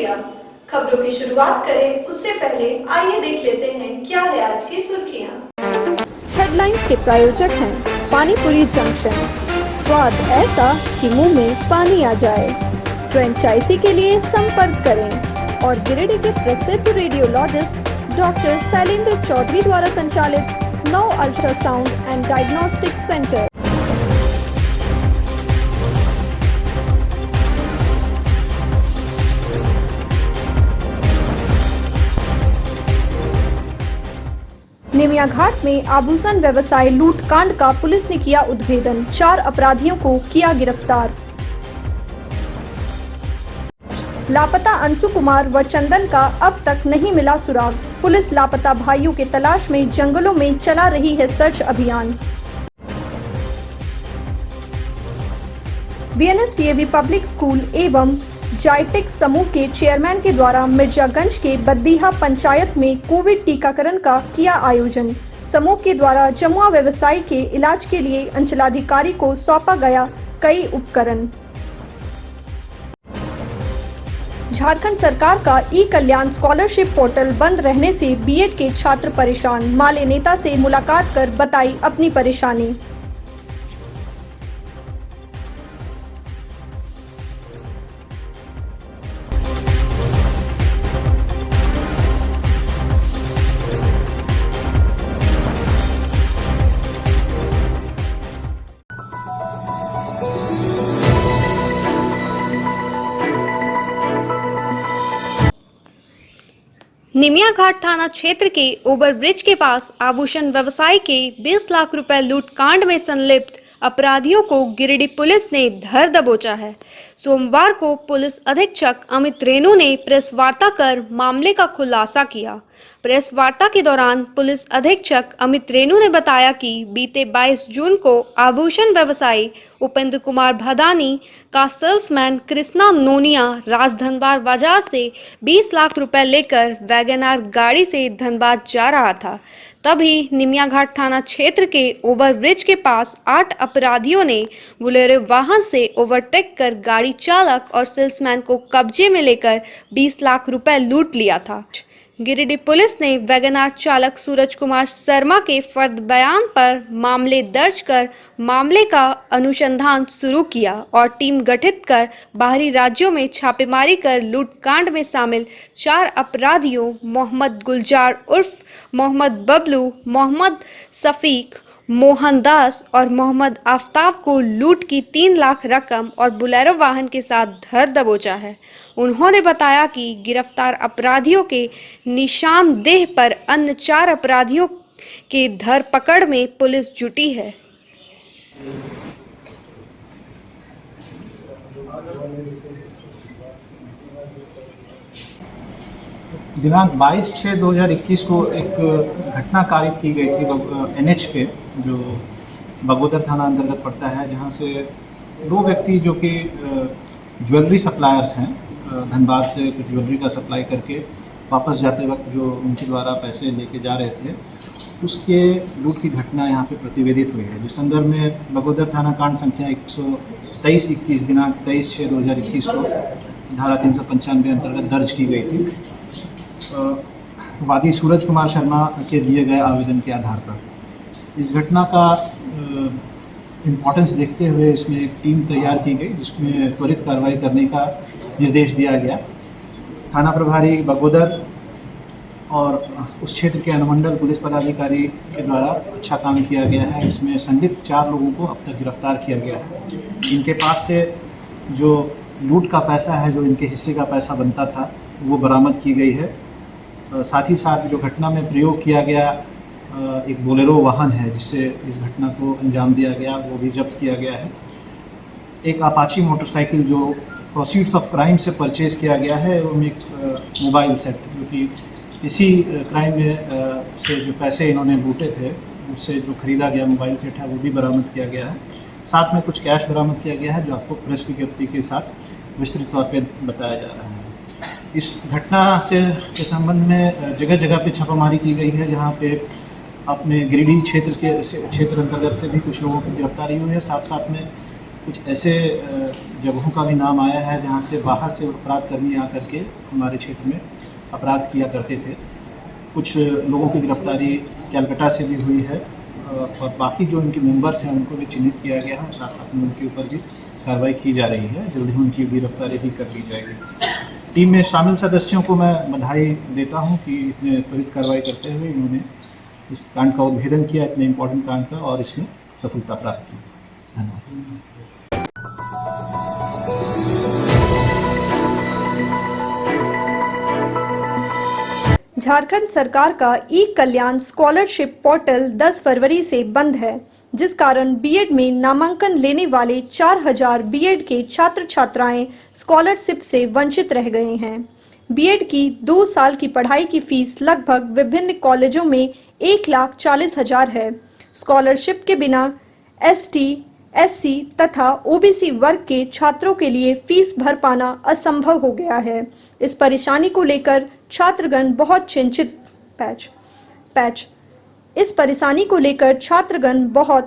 शुक्रिया। खबरों की शुरुआत करें उससे पहले आइए देख लेते हैं क्या है आज की सुर्खियां। हेडलाइंस के प्रायोजक हैं पानीपुरी जंक्शन, स्वाद ऐसा कि मुंह में पानी आ जाए। फ्रेंचाइजी के लिए संपर्क करें। और गिरिडीह के प्रसिद्ध रेडियोलॉजिस्ट डॉक्टर शैलेंद्र चौधरी द्वारा संचालित 9 अल्ट्रासाउंड एंड डायग्नोस्टिक सेंटर। निमिया घाट में आभूषण व्यवसाय लूट कांड का पुलिस ने किया उद्भेदन, 4 अपराधियों को किया गिरफ्तार। लापता अंशु कुमार व चंदन का अब तक नहीं मिला सुराग, पुलिस लापता भाइयों के तलाश में जंगलों में चला रही है सर्च अभियान। बीएनएसडीएवी पब्लिक स्कूल एवं जायटेक समूह के चेयरमैन के द्वारा मिर्जागंज के बद्दीहा पंचायत में कोविड टीकाकरण का किया आयोजन। समूह के द्वारा जमुआ व्यवसायी के इलाज के लिए अंचलाधिकारी को सौंपा गया कई उपकरण। झारखंड सरकार का ई कल्याण स्कॉलरशिप पोर्टल बंद रहने से बीएड के छात्र परेशान, माले नेता से मुलाकात कर बताई अपनी परेशानी। निमिया घाट थाना क्षेत्र के ओवरब्रिज के पास आभूषण व्यवसायी के 20 लाख रुपए लूट कांड में संलिप्त अपराधियों को गिरिडीह पुलिस ने धर दबोचा है। सोमवार को पुलिस अधीक्षक अमित रेणु ने प्रेस वार्ता कर मामले का खुलासा किया। प्रेस वार्ता के दौरान पुलिस अधीक्षक अमित रेणु ने बताया कि बीते 22 जून को आभूषण व्यवसायी उपेंद्र कुमार भदानी का सेल्समैन कृष्णा नोनिया राजधनबाद बाजार से 20 लाख रुपए लेकर वैगनआर गाड़ी से धनबाद जा रहा था। तभी निमिया घाट थाना क्षेत्र के ओवरब्रिज के पास 8 अपराधियों ने बुलेरो वाहन से ओवरटेक कर गाड़ी चालक और सेल्समैन को कब्जे में लेकर 20 लाख रुपए लूट लिया था। गिरिडीह पुलिस ने वैगनआर चालक सूरज कुमार शर्मा के फर्द बयान पर मामले दर्ज कर मामले का अनुसंधान शुरू किया और टीम गठित कर बाहरी राज्यों में छापेमारी कर लूटकांड में शामिल 4 अपराधियों मोहम्मद गुलजार उर्फ मोहम्मद बबलू, मोहम्मद शफीक, मोहन दास और मोहम्मद आफ्ताब को लूट की 3 लाख रकम और बुलेरो वाहन के साथ धर दबोचा है। उन्होंने बताया कि गिरफ्तार अपराधियों के निशानदेह पर अन्य 4 अपराधियों के धरपकड़ में पुलिस जुटी है। दिनांक 22/6/2021 को एक घटना कारित की गई थी एनएच पे, जो बगोदर थाना अंतर्गत पड़ता है, जहां से 2 व्यक्ति जो कि ज्वेलरी सप्लायर्स हैं, धनबाद से कुछ ज्वेलरी का सप्लाई करके वापस जाते वक्त जो उनके द्वारा पैसे लेके जा रहे थे, उसके लूट की घटना यहाँ पे प्रतिवेदित हुई है, जिस संदर्भ में बगोदर थाना कांड संख्या 123/21 दिनांक 23/6/2021 को धारा 395 अंतर्गत दर्ज की गई थी। वादी सूरज कुमार शर्मा के दिए गए आवेदन के आधार पर इस घटना का इम्पोर्टेंस देखते हुए इसमें एक टीम तैयार की गई, जिसमें त्वरित कार्रवाई करने का निर्देश दिया गया। थाना प्रभारी बगोदर और उस क्षेत्र के अनुमंडल पुलिस पदाधिकारी के द्वारा अच्छा काम किया गया है। इसमें संदिग्ध 4 लोगों को अब तक गिरफ्तार किया गया है। इनके पास से जो लूट का पैसा है, जो इनके हिस्से का पैसा बनता था, वो बरामद की गई है। साथ ही साथ जो घटना में प्रयोग किया गया एक बोलेरो वाहन है, जिससे इस घटना को अंजाम दिया गया, वो भी जब्त किया गया है। एक अपाची मोटरसाइकिल जो प्रोसीड्स ऑफ क्राइम से परचेज़ किया गया है, एवं एक मोबाइल सेट जो कि इसी क्राइम में से जो पैसे इन्होंने लूटे थे उससे जो खरीदा गया मोबाइल सेट है, वो भी बरामद किया गया है। साथ में कुछ कैश बरामद किया गया है, जो आपको प्रेस विज्ञप्ति के साथ विस्तृत तौर पर बताया जा रहा है। इस घटना से के संबंध में जगह जगह पे छापामारी की गई है, जहाँ पे अपने गिरिडीह क्षेत्र अंतर्गत से भी कुछ लोगों की गिरफ्तारी हुई है। साथ साथ में कुछ ऐसे जगहों का भी नाम आया है जहाँ से बाहर से अपराधकर्मी आकर के हमारे क्षेत्र में अपराध किया करते थे। कुछ लोगों की गिरफ्तारी कैलकाटा से भी हुई है और बाकी जो इनके मेंबर्स हैं उनको भी चिन्हित किया गया है, साथ साथ में उनके ऊपर भी कार्रवाई की जा रही है। जल्द ही उनकी गिरफ्तारी भी कर ली जाएगी। टीम में शामिल सदस्यों को मैं बधाई देता हूं कि इतने त्वरित कार्रवाई करते हुए इन्होंने इस कांड का उद्भेदन किया, इतने इम्पोर्टेंट कांड का, और इसमें सफलता प्राप्त की। धन्यवाद। झारखंड सरकार का ई कल्याण स्कॉलरशिप पोर्टल 10 फरवरी से बंद है, जिस कारण बीएड में नामांकन लेने वाले 4000 बीएड के छात्र छात्राएं स्कॉलरशिप से वंचित रह गए हैं। बीएड की 2 साल की पढ़ाई की फीस लगभग विभिन्न कॉलेजों में 1,40,000 है। स्कॉलरशिप के बिना एसटी, एससी तथा ओबीसी वर्ग के छात्रों के लिए फीस भर पाना असंभव हो गया है। इस परेशानी को लेकर छात्रगण बहुत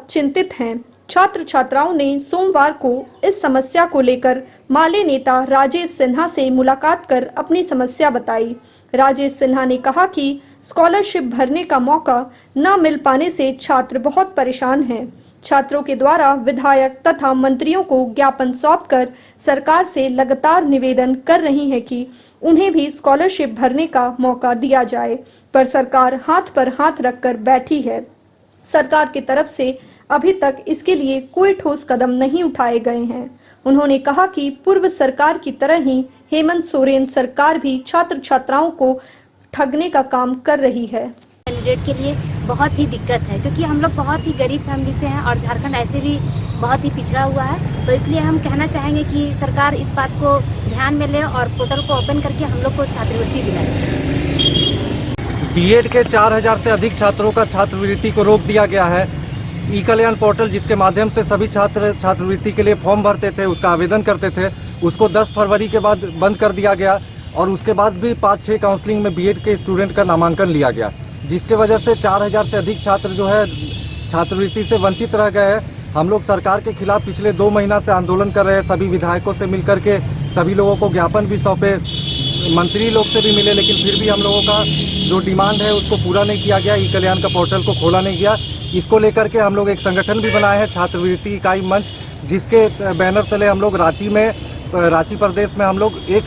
चिंतित हैं। छात्र छात्राओं ने सोमवार को इस समस्या को लेकर माले नेता राजेश सिन्हा से मुलाकात कर अपनी समस्या बताई। राजेश सिन्हा ने कहा कि स्कॉलरशिप भरने का मौका न मिल पाने से छात्र बहुत परेशान हैं। छात्रों के द्वारा विधायक तथा मंत्रियों को ज्ञापन सौंपकर सरकार से लगातार निवेदन कर रही है कि उन्हें भी स्कॉलरशिप भरने का मौका दिया जाए, पर सरकार हाथ पर हाथ रखकर बैठी है। सरकार की तरफ से अभी तक इसके लिए कोई ठोस कदम नहीं उठाए गए हैं। उन्होंने कहा कि पूर्व सरकार की तरह ही हेमंत सोरेन सरकार भी छात्र छात्राओं को ठगने का काम कर रही है। कैंडिडेट के लिए बहुत ही दिक्कत है, क्योंकि हम लोग बहुत ही गरीब फैमिली से हैं और झारखंड ऐसे भी बहुत ही पिछड़ा हुआ है। तो इसलिए हम कहना चाहेंगे कि सरकार इस बात को ध्यान में ले और पोर्टल को ओपन करके हम लोग को छात्रवृत्ति दिलाए। बीएड के 4000 से अधिक छात्रों का छात्रवृत्ति को रोक दिया गया है। ई कल्याण पोर्टल जिसके माध्यम से सभी छात्र छात्रवृत्ति के लिए फॉर्म भरते थे, उसका आवेदन करते थे, उसको 10 फरवरी के बाद बंद कर दिया गया और उसके बाद भी 5-6 काउंसलिंग में बीएड के स्टूडेंट का नामांकन लिया गया, जिसके वजह से 4000 से अधिक छात्र जो है छात्रवृत्ति से वंचित रह गए हैं। हम लोग सरकार के खिलाफ पिछले 2 महीना से आंदोलन कर रहे हैं। सभी विधायकों से मिलकर के सभी लोगों को ज्ञापन भी सौंपे, मंत्री लोग से भी मिले, लेकिन फिर भी हम लोगों का जो डिमांड है उसको पूरा नहीं किया गया। ई कल्याण का पोर्टल को खोला नहीं गया। इसको लेकर के हम लोग एक संगठन भी बनाए हैं, छात्रवृत्ति इकाई मंच, जिसके बैनर तले हम लोग रांची प्रदेश में हम लोग एक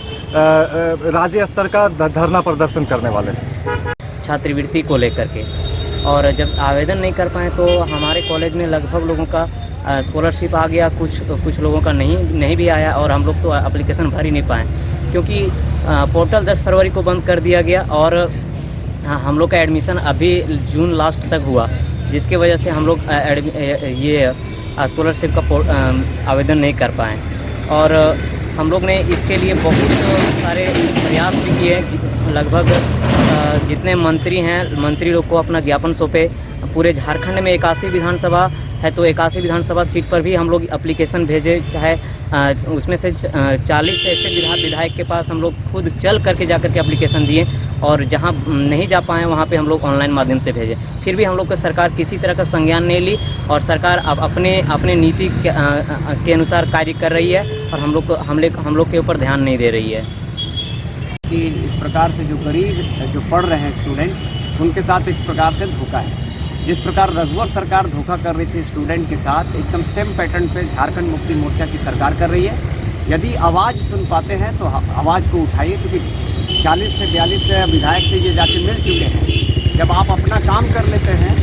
राज्य स्तर का धरना प्रदर्शन करने वाले हैं छात्रवृत्ति को लेकर के। और जब आवेदन नहीं कर पाए तो हमारे कॉलेज में लगभग लोगों का स्कॉलरशिप आ गया, कुछ लोगों का नहीं भी आया और हम लोग तो एप्लीकेशन भर ही नहीं पाए, क्योंकि पोर्टल 10 फरवरी को बंद कर दिया गया और हम लोग का एडमिशन अभी जून लास्ट तक हुआ, जिसके वजह से हम लोग ये स्कॉलरशिप का आवेदन नहीं कर पाए। और हम लोग ने इसके लिए बहुत सारे प्रयास भी किए। लगभग जितने मंत्री हैं, मंत्री लोग को अपना ज्ञापन सौंपे। पूरे झारखंड में 81 विधानसभा है, तो 81 विधानसभा सीट पर भी हम लोग एप्लीकेशन भेजे, चाहे उसमें से 40 से ऐसे विधायक के पास हम लोग खुद चल करके जा करके एप्लीकेशन दिए और जहां नहीं जा पाए वहां पे हम लोग ऑनलाइन माध्यम से भेजे। फिर भी हम लोग को सरकार किसी तरह का संज्ञान नहीं ली और सरकार अब अपने नीति के अनुसार कार्य कर रही है और हम लोग के ऊपर ध्यान नहीं दे रही है। कि इस प्रकार से जो गरीब जो पढ़ रहे हैं स्टूडेंट, उनके साथ एक प्रकार से धोखा है। जिस प्रकार रघुवर सरकार धोखा कर रही थी स्टूडेंट के साथ, एकदम सेम पैटर्न पे झारखंड मुक्ति मोर्चा की सरकार कर रही है। यदि आवाज़ सुन पाते हैं तो आवाज़ को उठाइए, क्योंकि 40 से 42 विधायक से ये जाके मिल चुके हैं। जब आप अपना काम कर लेते हैं,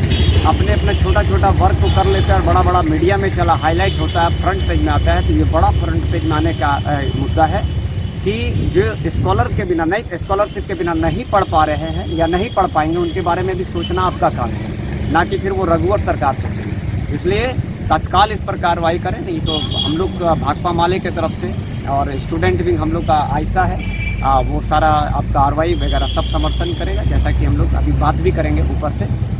अपने छोटा वर्क को कर लेते हैं और बड़ा मीडिया में चला हाईलाइट होता है, फ्रंट पेज में आता है, तो ये बड़ा फ्रंट पेज में आने का मुद्दा है कि जो स्कॉलरशिप के बिना नहीं पढ़ पा रहे हैं या नहीं पढ़ पाएंगे, उनके बारे में भी सोचना आपका काम है, ना कि फिर वो रघुवर सरकार सोचेंगे। इसलिए तत्काल इस पर कार्रवाई करें, नहीं तो हम लोग भाकपा माले की तरफ से और स्टूडेंट विंग हम लोग का आयसा है, वो सारा अब कार्रवाई वगैरह सब समर्थन करेगा, जैसा कि हम लोग अभी बात भी करेंगे ऊपर से।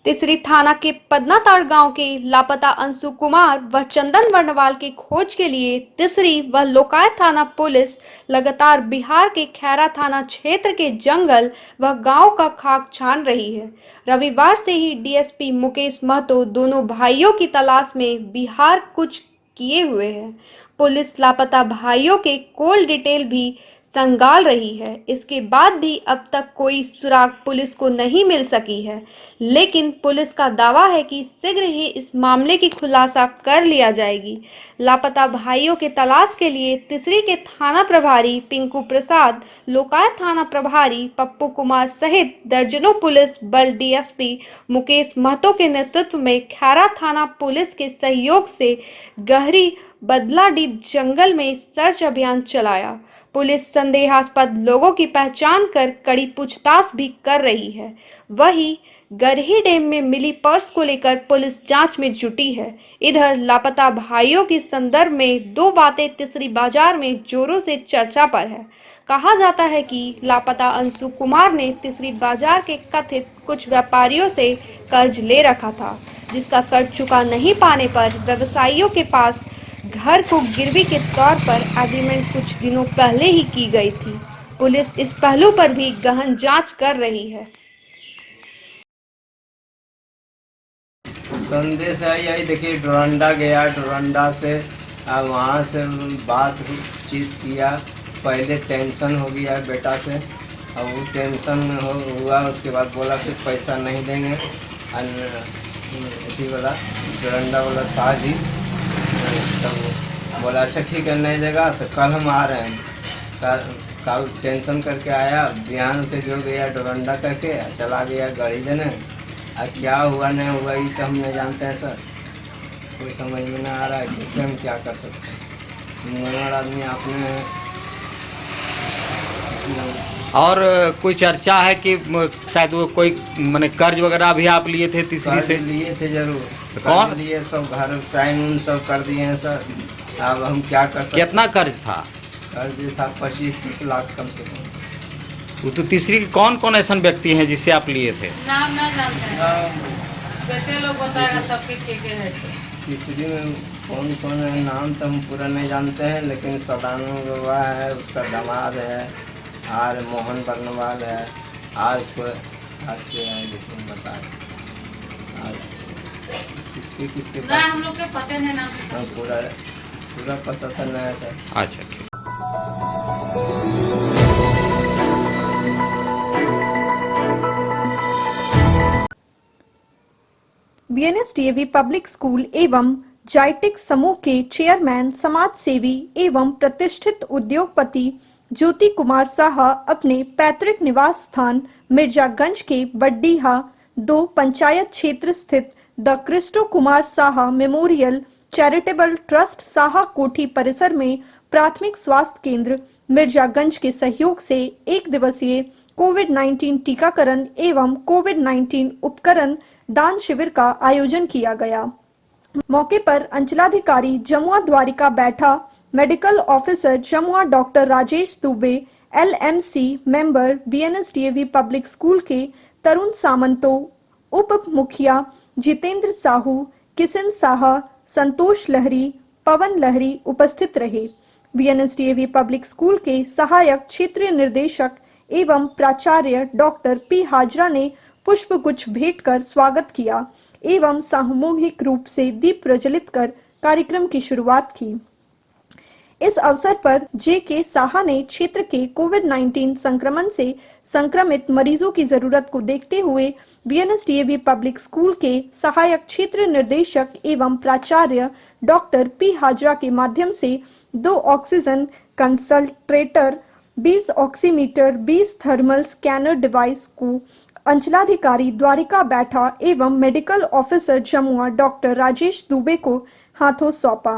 तिसरी थाना के पदनाताड़ गांव के लापता अंशु कुमार व चंदन वर्णवाल की खोज के लिए तिसरी व लोकायत थाना पुलिस लगातार बिहार के खैरा थाना क्षेत्र के जंगल व गांव का खाक छान रही है। रविवार से ही डीएसपी मुकेश महतो दोनों भाइयों की तलाश में बिहार कुछ किए हुए है। पुलिस लापता भाइयों के कॉल डिटेल भी संगाल रही है। इसके बाद भी अब तक कोई सुराग पुलिस को नहीं मिल सकी है, लेकिन पुलिस का दावा है कि शीघ्र ही इस मामले की खुलासा कर लिया जाएगी। लापता भाइयों के तलाश के लिए तिसरी के थाना प्रभारी पिंकू प्रसाद, लोकायत थाना प्रभारी पप्पू कुमार सहित दर्जनों पुलिस बल डीएसपी मुकेश महतो के नेतृत्व में खैरा थाना पुलिस के सहयोग से गहरी बदलाडीप जंगल में सर्च अभियान चलाया। पुलिस संदेहास्पद लोगों की पहचान कर कड़ी पूछताछ भी कर रही है। वहीं गरही डैम में मिली पर्स को लेकर पुलिस जांच में जुटी है। इधर लापता भाइयों के संदर्भ में दो बातें तिसरी बाजार में जोरों से चर्चा पर है। कहा जाता है कि लापता अंशु कुमार ने तिसरी बाजार के कथित कुछ व्यापारियों से कर्ज ले रखा था, जिसका कर्ज चुका नहीं पाने पर व्यवसायियों के पास घर को गिरवी के तौर पर एग्रीमेंट कुछ दिनों पहले ही की गई थी। पुलिस इस पहलू पर भी गहन जांच कर रही है। संदेश है यही, देखिए डोरंडा गया, डोरंडा से वहाँ से बातचीत किया, पहले टेंशन हो गया बेटा से, और वो टेंशन हुआ, उसके बाद बोला कि पैसा नहीं देंगे, अथी वाला डोरंडा वाला साजी, तब बोला अच्छा ठीक है नहीं देगा तो कल हम आ रहे हैं। कल टेंशन करके आया, बिहान पे जो गया डोरंडा करके चला गया गाड़ी देने। क्या हुआ नहीं हुआ ये तो हम नहीं जानते हैं सर, कोई समझ में नहीं आ रहा है इससे हम क्या कर सकते हैं। नॉर्मल आदमी आपने और कोई चर्चा है कि शायद वो कोई मैंने कर्ज वगैरह भी आप लिए थे तीसरी से? लिए थे जरूर, तो कौन लिए, सब घर साइन उन सब कर दिए हैं सर। अब हम क्या कर सकते? कितना कर्ज था? कर्ज था 25-30 लाख कम से कम। वो तो तीसरी के कौन कौन ऐसा व्यक्ति हैं जिससे आप लिए थे? नाम ना जानते हैं, बेटे लोग बताएगा सबके ठीक है। तीसरी में कौन कौन है नाम तो हम पूरा नहीं जानते हैं, लेकिन सदानंद बाबा है, उसका दामाद है, आर मोहन बर्नवाल है, आर के है लेकिन बता किसके ना हम लोग के पता नहीं नाम, पूरा पता तो नहीं है सर। अच्छा ठीक। बीएनएसडीएवी पब्लिक स्कूल एवं जाइटिक समूह के चेयरमैन, समाज सेवी एवं प्रतिष्ठित उद्योगपति ज्योति कुमार साहा अपने पैतृक निवास स्थान मिर्जागंज के बड्डीहा 2 पंचायत क्षेत्र स्थित the Kristo Kumar Saha memorial charitable trust Saha Kothi परिसर में प्राथमिक स्वास्थ्य केंद्र मिर्जागंज के सहयोग से 1 दिवसीय कोविड-19 टीकाकरण एवं कोविड-19 उपकरण दान शिविर का आयोजन किया गया। मौके पर अंचलाधिकारी Jamua Dwarika Baitha, medical officer Jamua doctor Rajesh Dubey, LMC member BNSDAV public school के तरुण सामंतो, उप मुखिया जितेंद्र साहू, किशन साहा, संतोष लहरी, पवन लहरी उपस्थित रहे। बीएनएसडीएवी पब्लिक स्कूल के सहायक क्षेत्रीय निर्देशक एवं प्राचार्य डॉक्टर पी हाजरा ने पुष्प गुच्छ भेंट कर स्वागत किया एवं सामूहिक रूप से दीप प्रज्वलित कर कार्यक्रम की शुरुआत की। इस अवसर पर जे.के. साहा ने क्षेत्र के कोविड-19 संक्रमण से संक्रमित मरीजों की जरूरत को देखते हुए बीएनएसडीएवी पब्लिक स्कूल के सहायक क्षेत्र निर्देशक एवं प्राचार्य डॉक्टर पी हाजरा के माध्यम से 2 oxygen concentrator, 20 oximeter, 20 thermal scanner device को अंचलाधिकारी द्वारिका बैठा एवं medical officer Jamua doctor Rajesh Dubey को हाथों सौंपा।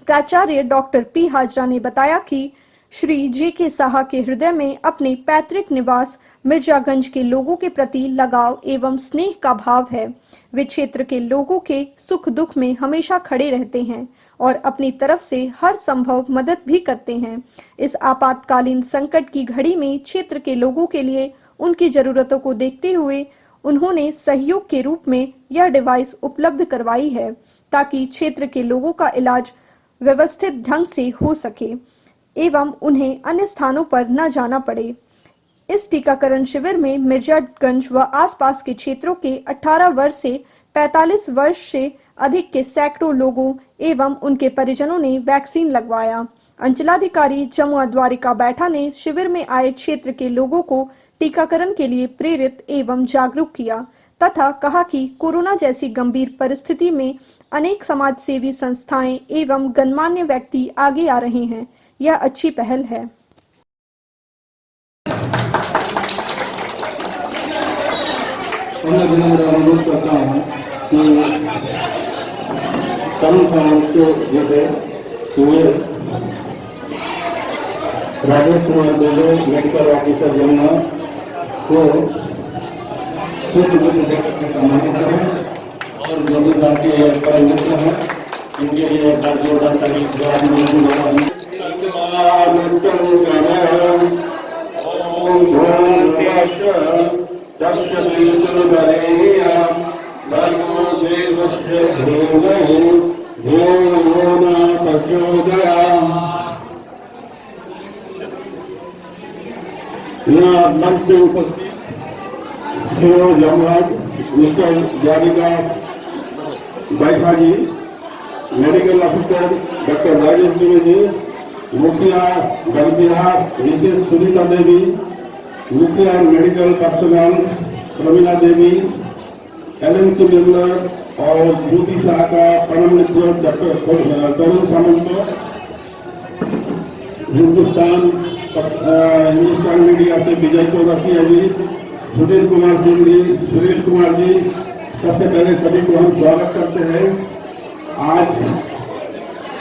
प्राचार्य डॉक्टर पी हाजरा ने बताया कि श्री जे.के. साहा के हृदय में अपने पैतृक निवास मिर्जागंज के लोगों के प्रति लगाव एवं स्नेह का भाव है। वे क्षेत्र के लोगों के सुख दुख में हमेशा खड़े रहते हैं और अपनी तरफ से हर संभव मदद भी करते हैं। इस आपातकालीन संकट की घड़ी में क्षेत्र के लोगों के लिए उनकी जरूरतों को देखते हुए उन्होंने सहयोग के रूप में यह डिवाइस उपलब्ध करवाई है ताकि क्षेत्र के लोगों का इलाज व्यवस्थित ढंग से हो सके एवं उन्हें अन्य स्थानों पर न जाना पड़े। इस टीकाकरण शिविर में मिर्जागंज व आसपास के क्षेत्रों के 18 वर्ष से 45 वर्ष से अधिक के सैकड़ों लोगों एवं उनके परिजनों ने वैक्सीन लगवाया। अंचलाधिकारी जमुआ द्वारिका बैठा ने शिविर में आए क्षेत्र के लोगों को टीकाकरण के लिए प्रेरित एवं जागरूक किया तथा कहा कि कोरोना जैसी गंभीर परिस्थिति में अनेक समाज सेवी संस्थाएं एवं गणमान्य व्यक्ति आगे आ रहे हैं। यह अच्छी पहल है। अनुरोध करता हूँ कि तरुण समाज के जैसे राजेश कुमार दुबे मेडिकल ऑफिसर जमुना को सम्मानित करें और जो भी भारतीय परम मित्र हैं इनके लिए जोरदार ताली मंच पे उपस्थित mister Dwarika Baitha ji, medical officer doctor Rajesh Dubey ji, मुखिया गंभीरा मिसेस सुनीता देवी, मुखिया medical personal Pravina Devi, LMC member और ड्यूटी शाखा परम मित्र डॉक्टर तरुण सामंत, हिंदुस्तान मीडिया से विजय चौरसिया जी, सुधीर कुमार सिंह जी, सुरेश कुमार जी, सबसे पहले सभी को हम स्वागत करते हैं। आज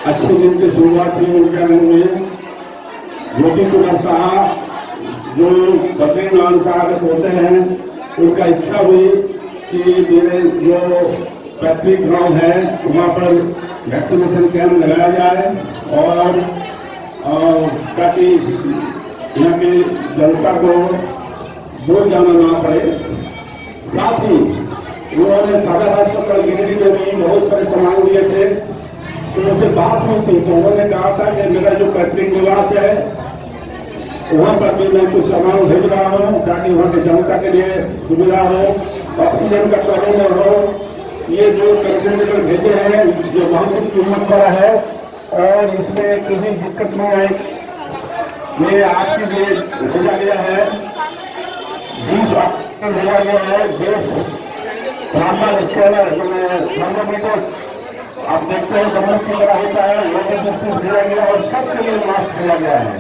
अच्छे दिन की शुरुआत हुई उनके में ज्योति कुमार साहब जो बद्रीनाथ साहब होते हैं, उनका इच्छा हुई कि मेरे जो पैतृक गांव है वहाँ पर वैक्सीनेशन कैंप लगाया जाए और ताकि यहाँ की जनता को दूर जाना ना पड़े। साथ ही उन्होंने सादा अस्पताल गिरिडीह में भी बहुत सारे सामान दिए थे, तो उनसे बात हुई थी तो उन्होंने कहा था कि मेरा जो पैतृक निवास है वहाँ पर भी मैं कुछ सामान भेज रहा हूँ ताकि वहाँ की जनता के लिए सुविधा हो, ऑक्सीजन का प्रबंध हो। ये जो कंटेनर भेजे हैं जो बहुत ही कीमत वाला है और इसमें किसी दिक्कत नहीं आएगी। ये आपके लिए भेजा गया है, 20 ऑक्सीजन भेजा गया है, 10 थर्मल स्कैनर थर्मोमीटर आप देखते हैं गमन की तरह होता है, वो भेजा गया और सबके लिए मास्क भेजा गया है।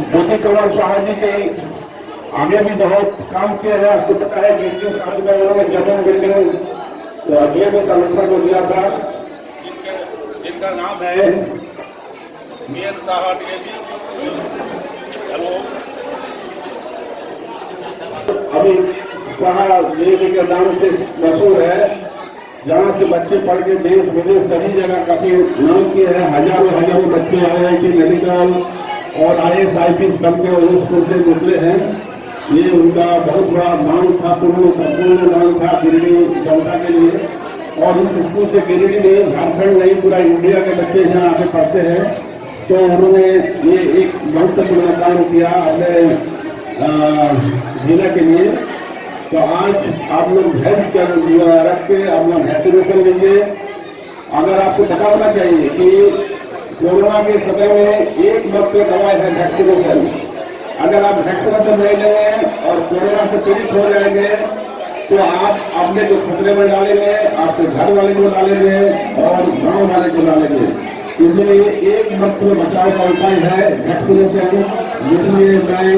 ज्योति कुमार साहब जी के आगे भी बहुत काम किया है। आपको पता है कि 21 साल में उन्होंने जमीन बिल्डिंग DMA कलेक्टर को दिया था, जिनका नाम है मियां साहब DMA। हेलो, अभी कहा DMA के नाम से मशहूर है, जहाँ से बच्चे पढ़ के देश विदेश सभी जगह काफी नाम किए हैं। हजारों बच्चे IIT मेडिकल और IAS करके स्कूल से निकले हैं। ये उनका बहुत बड़ा दान था, पूर्ण दान था गिरिडीह जनता के लिए। और इस स्कूल से गिरिडीह में झारखंड नहीं पूरा इंडिया के बच्चे यहाँ आके पढ़ते हैं, तो उन्होंने ये एक महत्वपूर्ण काम किया अपने जिला के लिए। तो आज आप लोग हेल्थ कर रख के आप लोग वैक्सीनेशन लीजिए। अगर आपको पता होना चाहिए कि कोरोना के समय में एक मात्र दवाई है वैक्सीनेशन। अगर आप वैक्सीनेशन नहीं लेंगे और कोरोना से पीड़ित हो जाएंगे तो आप अपने को खतरे में डालेंगे, आपके घर वाले को डालेंगे और गांव वाले को डालेंगे। इसलिए एक मात्र बचाव का उपाय है वैक्सीनेशन। इसलिए मैं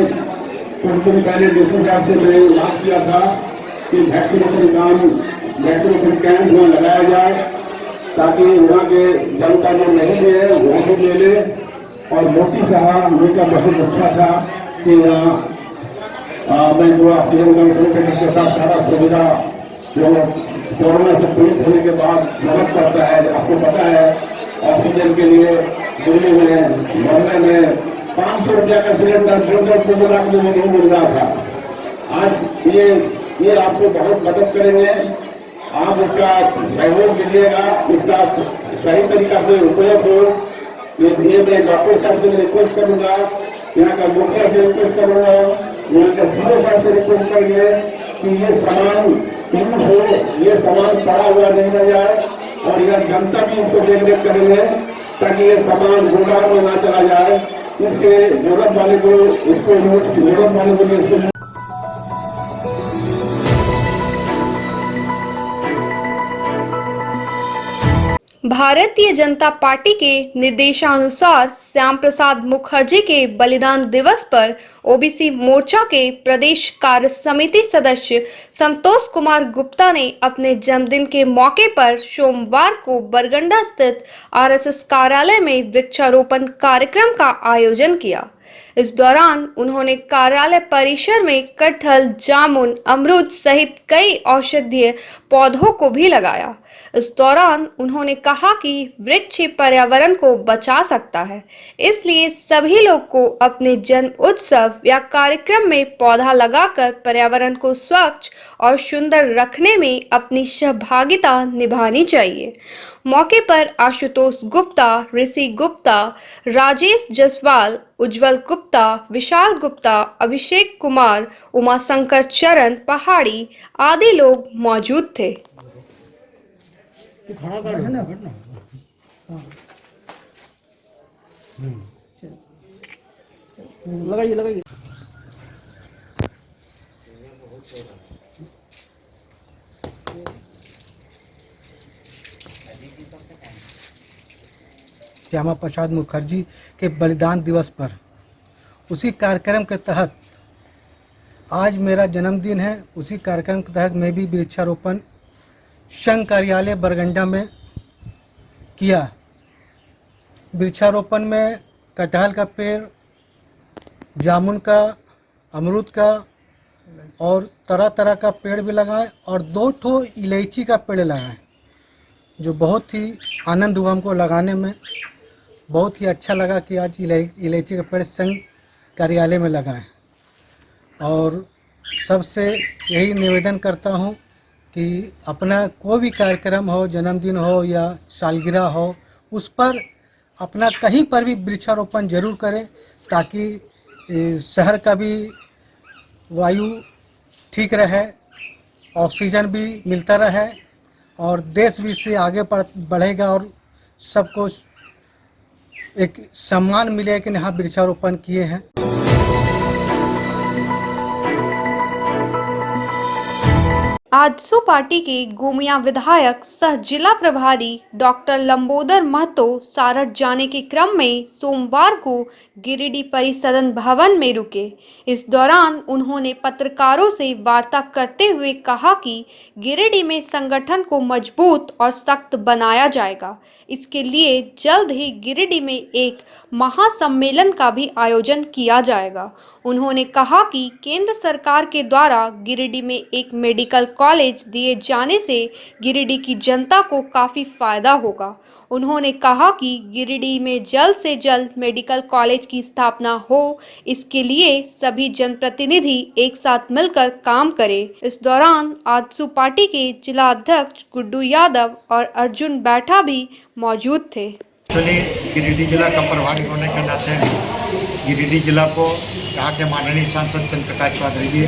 कुछ दिन पहले DCP साहब से मैं बात किया था कि वैक्सीनेशन कैंप वहाँ लगाया जाए ताकि वहाँ के जनता जो नहीं ले वो भी ले ले। और मोदी साहब उनका बहुत अच्छा था कि मैं जो ऑक्सीजन कंसंट्रेटर के साथ सारा सुविधा जो कोरोना से पीड़ित होने के बाद मदद करता है। आपको पता है ऑक्सीजन के लिए दिल्ली में बॉम्बे में 500 रुपया का सिलेंडर 2 लाख में नहीं मिल रहा था। आज ये ये आपको बहुत मदद करेंगे। आप उसका सहयोग दीजिएगा, उसका सही तरीका से उपयोग हो। इसलिए मैं डॉक्टर साहब से रिक्वेस्ट करूंगा, यहाँ का मुखिया से रिक्वेस्ट करूंगा, यहाँ के सीओ साहब से रिक्वेस्ट करेंगे कि ये सामान यूज हो, ये सामान पड़ा हुआ नहीं रह जाए और यह जनता भी इसको देख रेख करेंगे ताकि ये सामान गोदाम में ना चला जाए। इसके जरूरत वाले को इसको जरूरत वाले को इसको भारतीय जनता पार्टी के निर्देशानुसार श्याम प्रसाद मुखर्जी के बलिदान दिवस पर ओबीसी मोर्चा के प्रदेश कार्य समिति सदस्य संतोष कुमार गुप्ता ने अपने जन्मदिन के मौके पर सोमवार को बरगंडा स्थित आरएसएस कार्यालय में वृक्षारोपण कार्यक्रम का आयोजन किया। इस दौरान उन्होंने कार्यालय परिसर में कटहल, जामुन, अमरूद सहित कई औषधीय पौधों को भी लगाया। इस दौरान उन्होंने कहा कि वृक्ष पर्यावरण को बचा सकता है, इसलिए सभी लोग को अपने जन्म उत्सव या कार्यक्रम में पौधा लगाकर पर्यावरण को स्वच्छ और सुंदर रखने में अपनी सहभागिता निभानी चाहिए। मौके पर आशुतोष गुप्ता, ऋषि गुप्ता, राजेश जसवाल, उज्जवल गुप्ता, विशाल गुप्ता, अभिषेक कुमार, उमाशंकर चरण पहाड़ी आदि लोग मौजूद थे। लगाइए श्यामा प्रसाद मुखर्जी के बलिदान दिवस पर उसी कार्यक्रम के तहत आज मेरा जन्मदिन है। उसी कार्यक्रम के तहत मैं भी वृक्षारोपण संघ कार्यालय बरगंडा में किया। वृक्षारोपण में कटहल का पेड़, जामुन का, अमरूद का और तरह तरह का पेड़ भी लगाए और 2 ठो इलायची का पेड़ लगाए, जो बहुत ही आनंद हुआ हमको लगाने में। बहुत ही अच्छा लगा कि आज इलायची का पेड़ संघ कार्यालय में लगाएं। और सबसे यही निवेदन करता हूं कि अपना कोई भी कार्यक्रम हो, जन्मदिन हो या सालगिरह हो, उस पर अपना कहीं पर भी वृक्षारोपण जरूर करें ताकि शहर का भी वायु ठीक रहे, ऑक्सीजन भी मिलता रहे और देश भी इससे आगे बढ़ेगा और सबको एक सम्मान मिलेगा कि यहाँ वृक्षारोपण किए हैं। आजसू पार्टी के गोमिया विधायक सह जिला प्रभारी डॉक्टर लंबोदर महतो सारठ जाने के क्रम में सोमवार को गिरिडीह परिसदन भवन में रुके। इस दौरान उन्होंने पत्रकारों से वार्ता करते हुए कहा कि गिरिडीह में संगठन को मजबूत और सख्त बनाया जाएगा। इसके लिए जल्द ही गिरिडीह में एक महासम्मेलन का भी आयोजन किया जाएगा। उन्होंने कहा कि केंद्र सरकार के द्वारा गिरिडीह में एक मेडिकल कॉलेज दिए जाने से गिरिडीह की जनता को काफ़ी फायदा होगा। उन्होंने कहा कि गिरिडीह में जल्द से जल्द मेडिकल कॉलेज की स्थापना हो, इसके लिए सभी जनप्रतिनिधि एक साथ मिलकर काम करें। इस दौरान आजसू पार्टी के जिला अध्यक्ष गुड्डू यादव और अर्जुन बैठा भी मौजूद थे। चलिए, गिरिडीह जिला का प्रभारी होने के नाते गिरिडीह जिला को यहाँ के माननीय सांसद चंद्र प्रकाश चौधरी जी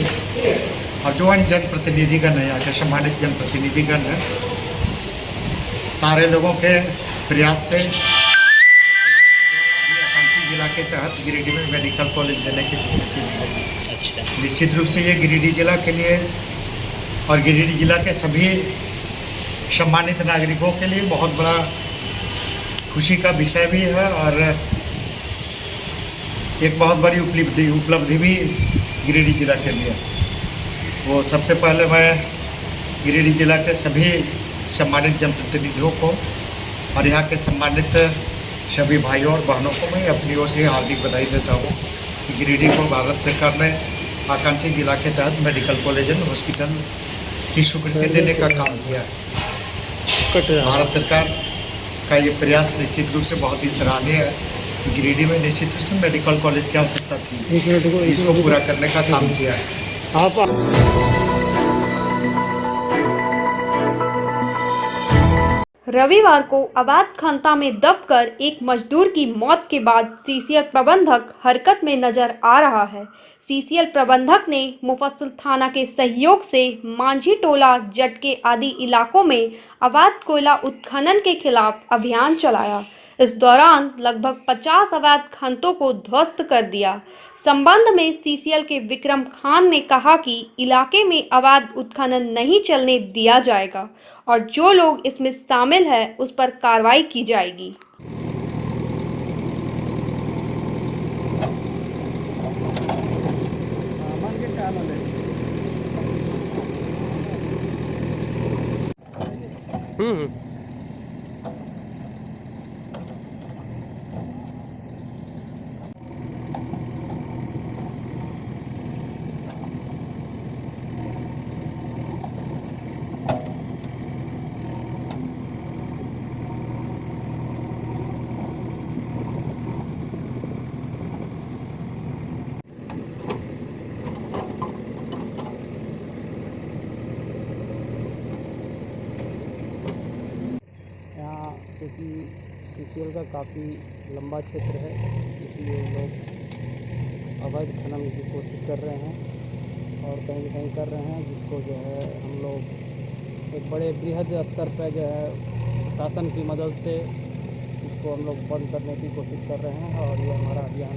और जो अन्य जनप्रतिनिधिगण है, यहाँ के सम्मानित जनप्रतिनिधिगण है, सारे लोगों के प्रयास से आकांक्षी जिला के तहत गिरिडीह में मेडिकल कॉलेज देने की स्वीकृति दी गई। अच्छा, निश्चित रूप से ये गिरिडीह जिला के लिए और गिरिडीह जिला के सभी सम्मानित नागरिकों के लिए बहुत बड़ा खुशी का विषय भी है और एक बहुत बड़ी उपलब्धि भी इस गिरिडीह जिला के लिए। वो सबसे पहले मैं गिरिडीह जिला के सभी सम्मानित जनप्रतिनिधियों को और यहाँ के सम्मानित सभी भाइयों और बहनों को मैं अपनी ओर से हार्दिक बधाई देता हूँ कि गिरिडीह को भारत सरकार ने आकांक्षी जिला के तहत मेडिकल कॉलेज एंड हॉस्पिटल की स्वीकृति देने का काम किया है। भारत सरकार का ये प्रयास निश्चित रूप से बहुत ही सराहनीय है। गिरिडीह में निश्चित रूप से मेडिकल कॉलेज की आवश्यकता थी, इसको पूरा करने का काम किया है। रविवार को अवैध खनता में दबकर एक मजदूर की मौत के बाद सीसीएल प्रबंधक हरकत में नजर आ रहा है। सीसीएल प्रबंधक ने मुफस्सिल थाना के सहयोग से मांझी टोला, जटके आदि इलाकों में अवैध कोयला उत्खनन के खिलाफ अभियान चलाया। इस दौरान लगभग 50 अवैध खनतों को ध्वस्त कर दिया। संबंध में सीसीएल के विक्रम खान ने कहा कि इलाके में अवैध उत्खनन नहीं चलने दिया जाएगा और जो लोग इसमें शामिल है उस पर कार्रवाई की जाएगी। क्योंकि सीसीएल का काफ़ी लंबा क्षेत्र है, इसलिए लोग अवैध खनन की कोशिश कर रहे हैं और कहीं कहीं कर रहे हैं, जिसको जो है हम लोग एक बड़े बृहद स्तर पर जो है शासन की मदद से इसको हम लोग बंद करने की कोशिश कर रहे हैं और ये हमारा अभियान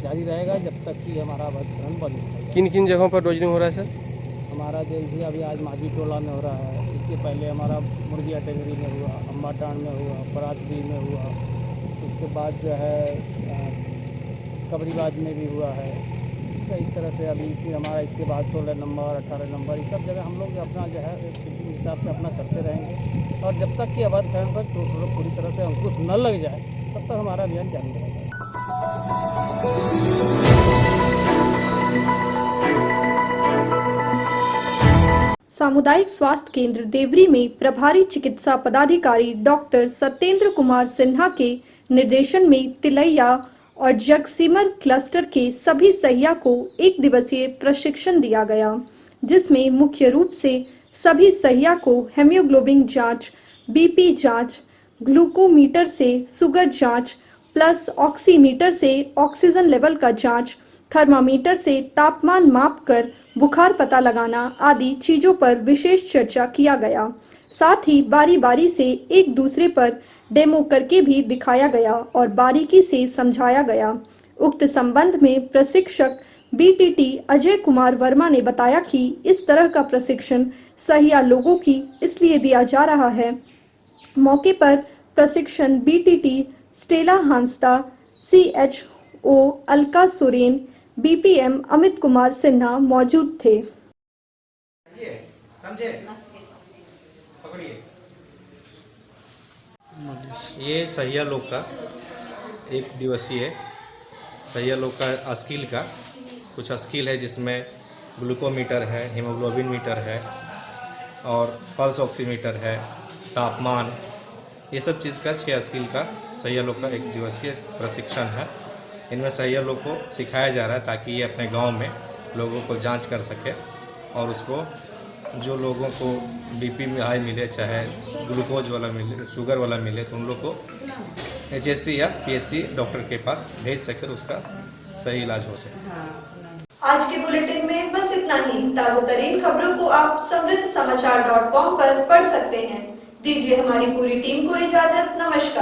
जारी रहेगा जब तक कि हमारा अवैध खनन बंद नहीं होगा। किन किन जगहों पर रोजनिंग हो रहा है सर? हमारा जैसे अभी आज मांझी टोला में हो रहा है, इसके पहले हमारा मुर्गिया टेंगरी में हुआ, अम्बाटान में हुआ, परातरी में हुआ, उसके बाद जो है कबरीबाद में भी हुआ है। तो इस तरह से अभी फिर हमारा इसके बाद 16 नंबर 18 नंबर इस सब जगह हम लोग अपना जो है एक हिसाब से अपना करते रहेंगे और जब तक कि अवैध खनन पर पूरी तरह से अंकुश न लग जाए तब तक हमारा अभियान जारी रहेगा। सामुदायिक स्वास्थ्य केंद्र देवरी में प्रभारी चिकित्सा पदाधिकारी डॉक्टर सत्येंद्र कुमार सिन्हा के निर्देशन में तिलैया और जगसीमर क्लस्टर के सभी सहिया को 1 दिवसीय प्रशिक्षण दिया गया, जिसमें मुख्य रूप से सभी सहिया को हेमोग्लोबिन जांच, बीपी जांच, ग्लूकोमीटर से शुगर जांच, प्लस ऑक्सीमीटर से ऑक्सीजन लेवल का जांच, थर्मामीटर से तापमान माप कर बुखार पता लगाना आदि चीजों पर विशेष चर्चा किया गया। साथ ही बारी बारी से एक दूसरे पर डेमो करके भी दिखाया गया और बारीकी से समझाया गया। उक्त संबंध में प्रशिक्षक बीटीटी अजय कुमार वर्मा ने बताया कि इस तरह का प्रशिक्षण सहिया लोगों की इसलिए दिया जा रहा है। मौके पर प्रशिक्षण BTT Stella Hansda, CHO Alka Soren, BPM Amit Kumar Sinha मौजूद थे। ये सहिया लोग का 1 दिवसीय सहिया लोग का स्किल का कुछ स्किल है, जिसमें ग्लूकोमीटर है, हीमोग्लोबिन मीटर है और पल्स ऑक्सीमीटर है, तापमान, ये सब चीज़ का 6 स्किल का सहिया लोग का 1 दिवसीय प्रशिक्षण है। इनमें सहिया लोग को सिखाया जा रहा है ताकि ये अपने गांव में लोगों को जांच कर सके और उसको जो लोगों को बीपी में हाई मिले, चाहे ग्लूकोज वाला मिले, शुगर वाला मिले, तो उन लोग को HSC या PHC डॉक्टर के पास भेज सके, उसका सही इलाज हो सके। आज के बुलेटिन में बस इतना ही। ताज़ा तरीन खबरों को आप समृद्धसमाचार.com पर पढ़ सकते हैं। दीजिए हमारी पूरी टीम को इजाजत। नमस्कार।